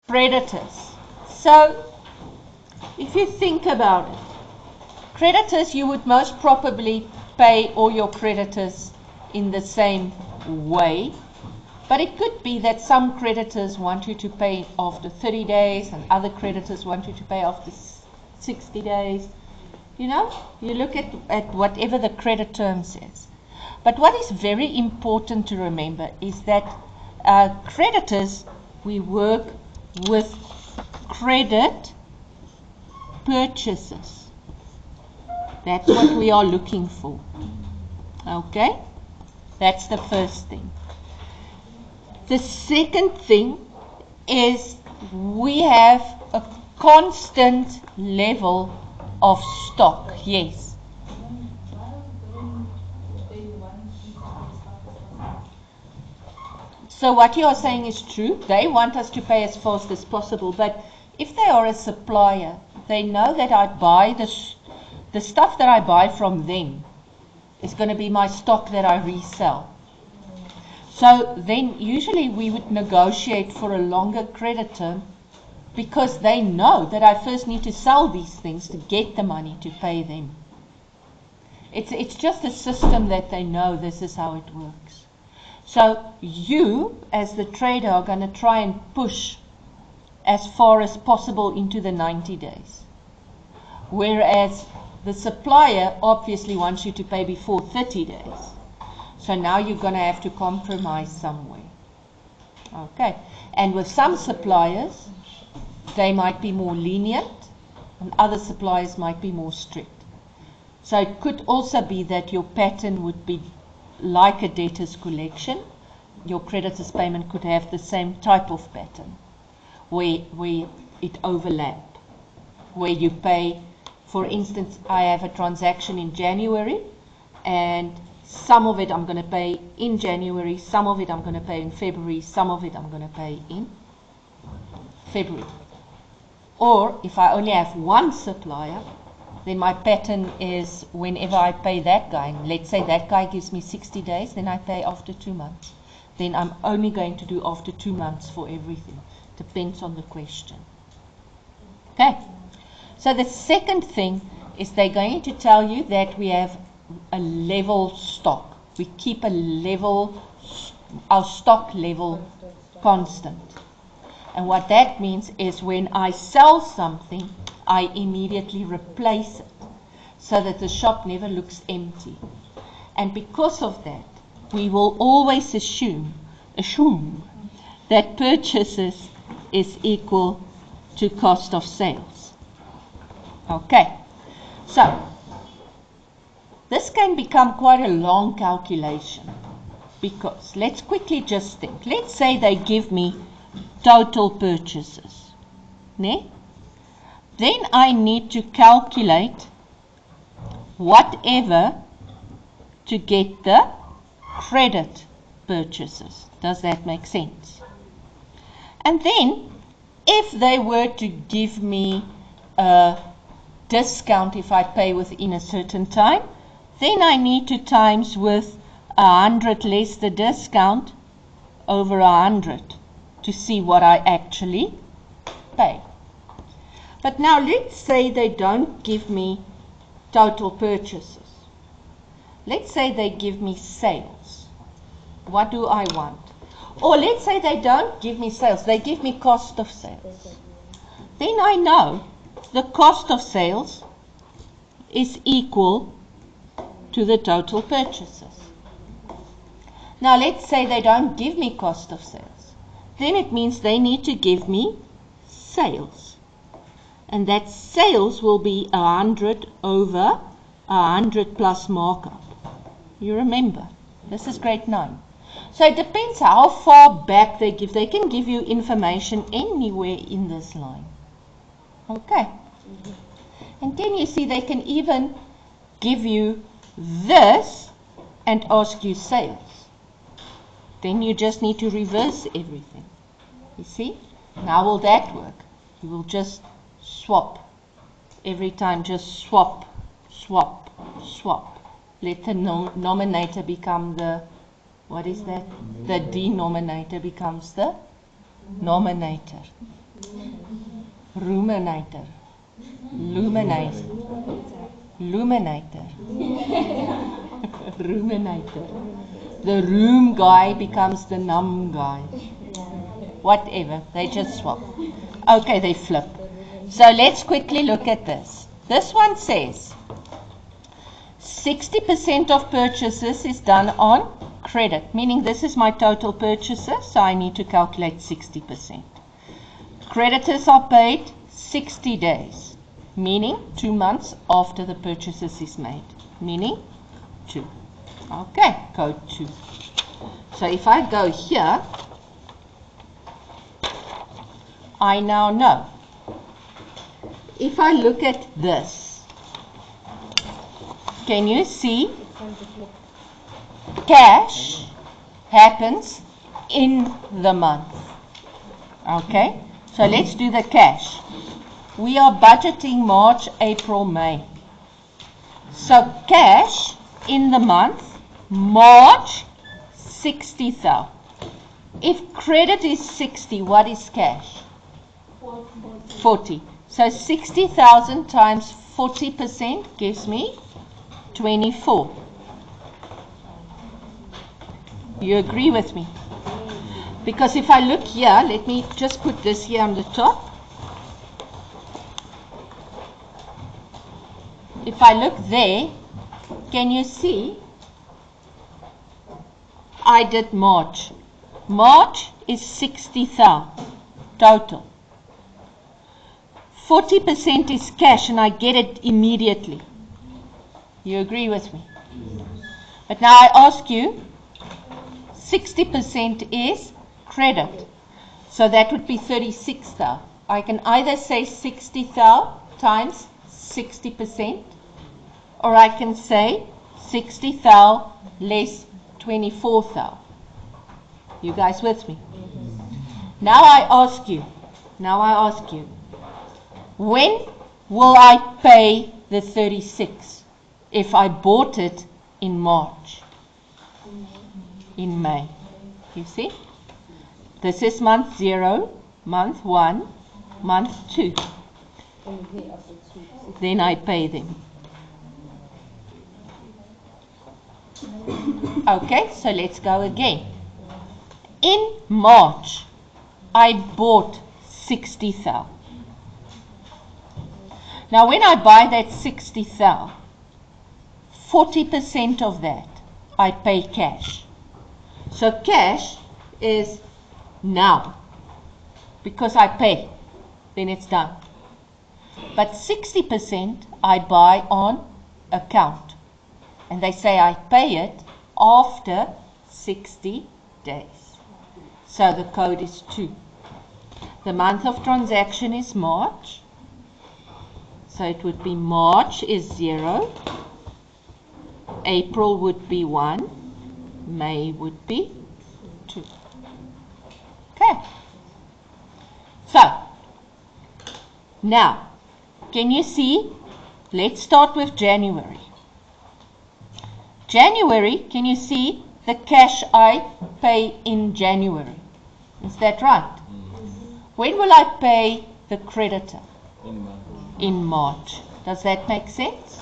Creditors. So, if you think about it, creditors, you would most probably pay all your creditors in the same way. But it could be that some creditors want you to pay after 30 days and other creditors want you to pay after 60 days. You know, you look at whatever the credit term says. But what is very important to remember is that creditors, we work with credit purchases. That's what we are looking for. Okay? That's the first thing. The second thing is we have a constant level of stock. Yes. So what you are saying is true. They want us to pay as fast as possible, but if they are a supplier, they know that I buy the stuff that I buy from them is going to be my stock that I resell. So then usually we would negotiate for a longer credit term because they know that I first need to sell these things to get the money to pay them. It's just a system that they know this is how it works. So you, as the trader, are going to try and push as far as possible into the 90 days. Whereas the supplier obviously wants you to pay before 30 days. So now you're going to have to compromise somewhere. Okay. And with some suppliers, they might be more lenient, and other suppliers might be more strict. So it could also be that your pattern would be like a debtor's collection. Your creditor's payment could have the same type of pattern, where it overlaps, where you pay, for instance, I have a transaction in January, and some of it I'm going to pay in January, some of it I'm going to pay in February, some of it I'm going to pay in February. Or if I only have one supplier, then my pattern is whenever I pay that guy, and let's say that guy gives me 60 days, then I pay after 2 months. Then I'm only going to do after 2 months for everything. Depends on the question. Okay. So the second thing is they're going to tell you that we have a level stock. We keep a level, our stock level constant. And what that means is when I sell something, I immediately replace it so that the shop never looks empty. And because of that, we will always assume that purchases is equal to cost of sales. Okay, so this can become quite a long calculation because let's quickly just think. Let's say they give me total purchases. Ne? Then I need to calculate whatever to get the credit purchases. Does that make sense? And then if they were to give me a discount if I pay within a certain time, then I need to times with 100 less the discount over 100 to see what I actually pay. But now let's say they don't give me total purchases. Let's say they give me sales. What do I want? Or let's say they don't give me sales, they give me cost of sales. Then I know the cost of sales is equal to the total purchases. Now let's say they don't give me cost of sales. Then it means they need to give me sales. And that sales will be 100 over 100 plus markup. You remember, this is grade 9. So it depends how far back they give. They can give you information anywhere in this line. Okay. And then you see they can even give you this and ask you sales. Then you just need to reverse everything. You see? Now will that work? You will just swap. Every time just swap, swap, swap. Let the nominator become the, what is that? The denominator becomes the nominator. Ruminator. Luminator. Luminator. Ruminator. The room guy becomes the num guy. Whatever, they just swap. Okay, they flip. So let's quickly look at this. This one says 60% of purchases is done on credit, meaning this is my total purchases, so I need to calculate 60%. Creditors are paid 60 days, meaning 2 months after the purchases is made, meaning 2. Okay, code 2. So if I go here, I now know. If I look at this, can you see? Cash happens in the month. Okay, so let's do the cash. We are budgeting March, April, May. So cash in the month, March, 60,000. If credit is 60, what is cash? 40. So 60,000 times 40% gives me 24. You agree with me? Because if I look here, let me just put this here on the top. If I look there, can you see? I did March. March is 60,000 total. 40% is cash and I get it immediately. You agree with me? But now I ask you, 60% is credit. So that would be 36,000. I can either say 60,000 times 60%, or I can say 60,000 less 24,000. You guys with me? Now I ask you, when will I pay the 36 if I bought it in March? In May. You see? This is month 0, month 1, month 2. Then I pay them. Okay, so let's go again. In March, I bought 60,000. Now when I buy that 60,000, 40% of that I pay cash. So cash is now, because I pay, then it's done. But 60% I buy on account. And they say I pay it after 60 days. So the code is 2. The month of transaction is March. So it would be March is 0. April would be 1. May would be 2. Okay. So, now, can you see? Let's start with January. January, can you see the cash I pay in January? Is that right? When will I pay the creditor? In March. Does that make sense?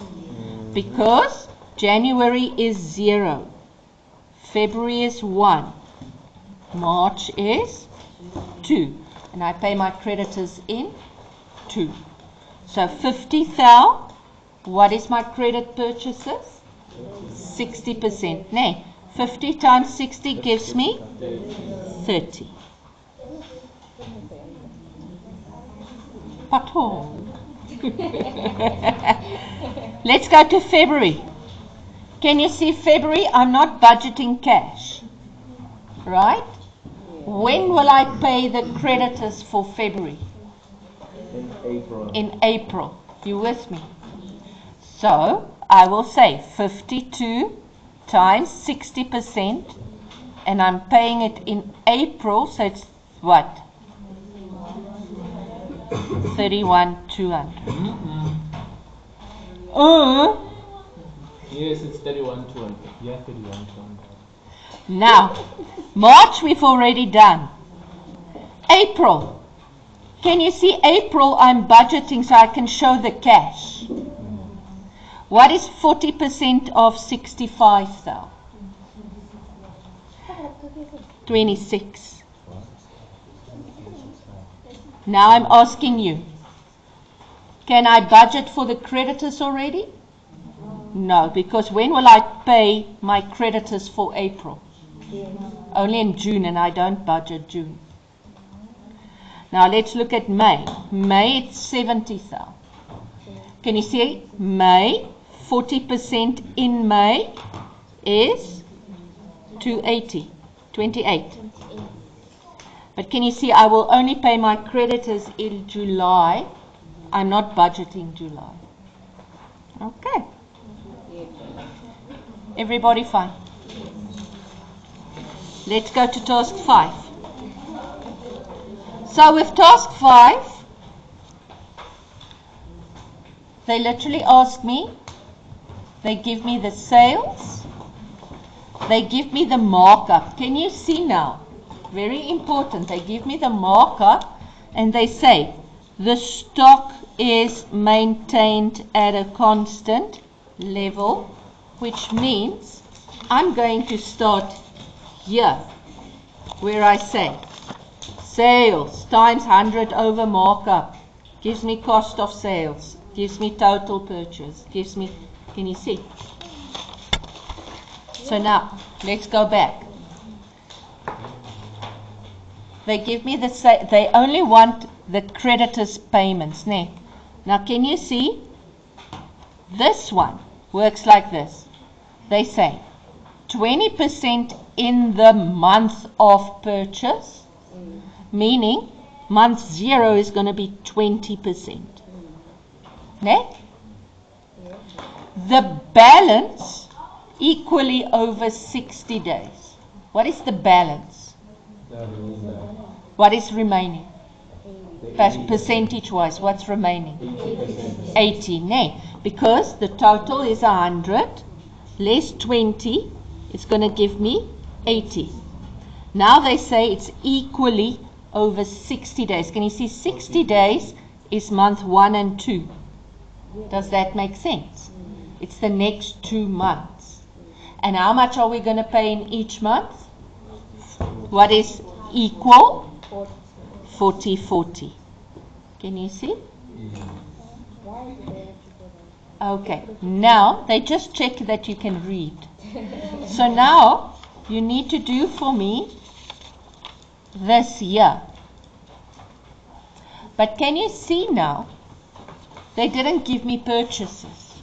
Because January is 0. February is 1. March is 2. And I pay my creditors in 2. So 50,000. What is my credit purchases? 60%. Nay, 50 times 60 gives me 30. Pato. Let's go to February. Can you see February? I'm not budgeting cash. Right? When will I pay the creditors for February? In April. In April. You with me? So, I will say 52 times 60%, and I'm paying it in April, so it's what? 31,200. Yes, it's 31,200. Yeah, 31,200. Now, March we've already done. April. Can you see April I'm budgeting so I can show the cash? What is 40% of 65,000? 26. Now I'm asking you, can I budget for the creditors already? No, because when will I pay my creditors for April? Only in June, and I don't budget June. Now let's look at May. May it's 70,000. Can you see May? 40% in May is 280, 28. But can you see I will only pay my creditors in July. I'm not budgeting July. Okay. Everybody fine? Let's go to task 5. So with task 5, they literally ask me, they give me the sales, they give me the markup. Can you see now? Very important. They give me the markup and they say the stock is maintained at a constant level, which means I'm going to start here where I say sales times 100 over markup gives me cost of sales, gives me total purchase, gives me, can you see? So now let's go back. They give me they only want the creditors payments. Now can you see? This one works like this. They say 20% in the month of purchase, meaning month 0 is going to be 20%. The balance equally over 60 days. What is the balance? What is remaining? Percentage wise, what's remaining? 80. Because the total is 100 less 20, it's going to give me 80. Now they say it's equally over 60 days. Can you see 60 days is month 1 and 2? Does that make sense? It's the next 2 months. And how much are we going to pay in each month? What is equal? 40-40. Can you see? Okay, now they just check that you can read. So now you need to do for me this here. But can you see now? They didn't give me purchases.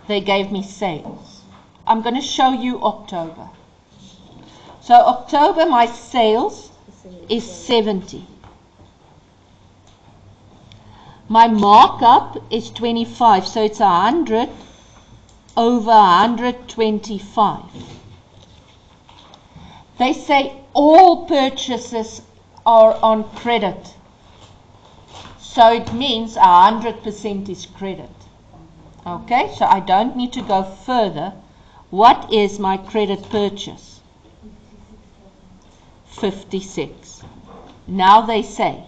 They gave me sales. I'm going to show you October. So October, my sales is 70. My markup is 25, so it's 100 over 125. They say all purchases are on credit. So it means 100% is credit. Okay, so I don't need to go further. What is my credit purchase? 56. Now they say,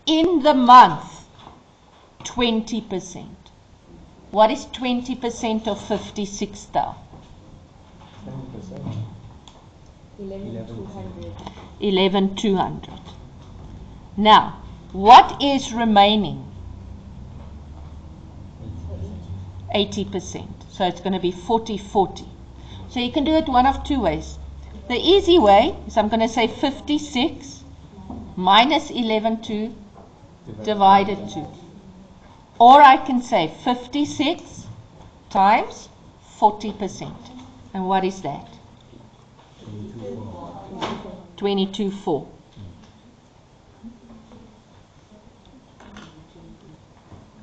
in the month, 20%. What is 20% of 56,000? 11,200. Now, what is remaining? 80%. So it's going to be 40-40. So you can do it one of two ways. The easy way is I'm going to say 56 minus 11,200 divided 2. Or I can say 56 times 40%. And what is that? 22,400.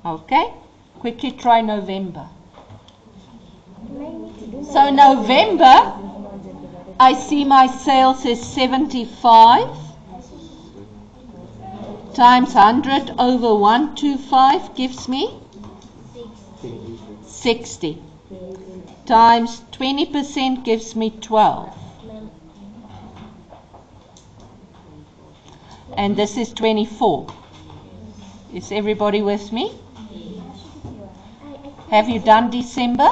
Okay, quickly try November. So November, I see my sales is 75 times 100 over 125 gives me 60 times 20% gives me 12. and this is 24. Is everybody with me? Have you done December?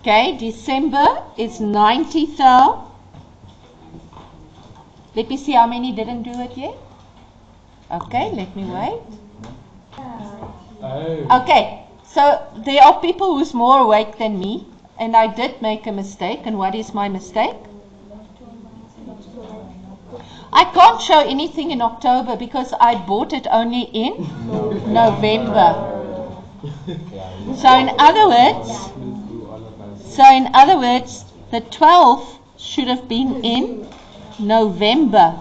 Okay, December is 90,000. Let me see how many didn't do it yet. Okay, let me wait. Okay, so there are people who's more awake than me, and I did make a mistake. And what is my mistake? I can't show anything in October because I bought it only in November. So in other words, the 12th should have been in November.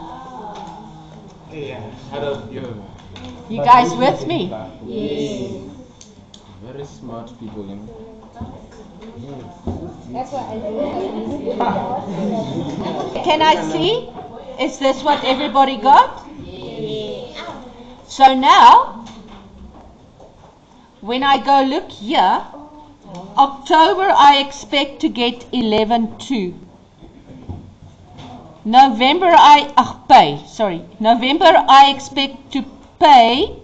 You guys with me? Yes. Very smart people, you know. That's what I do. Can I see? Is this what everybody got? So now, when I go look here, October I expect to get 11,2. November November I expect to pay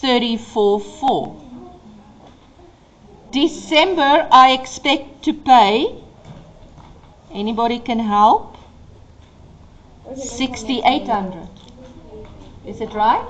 34,4. December I expect to pay, anybody can help, 6,800. Is it right?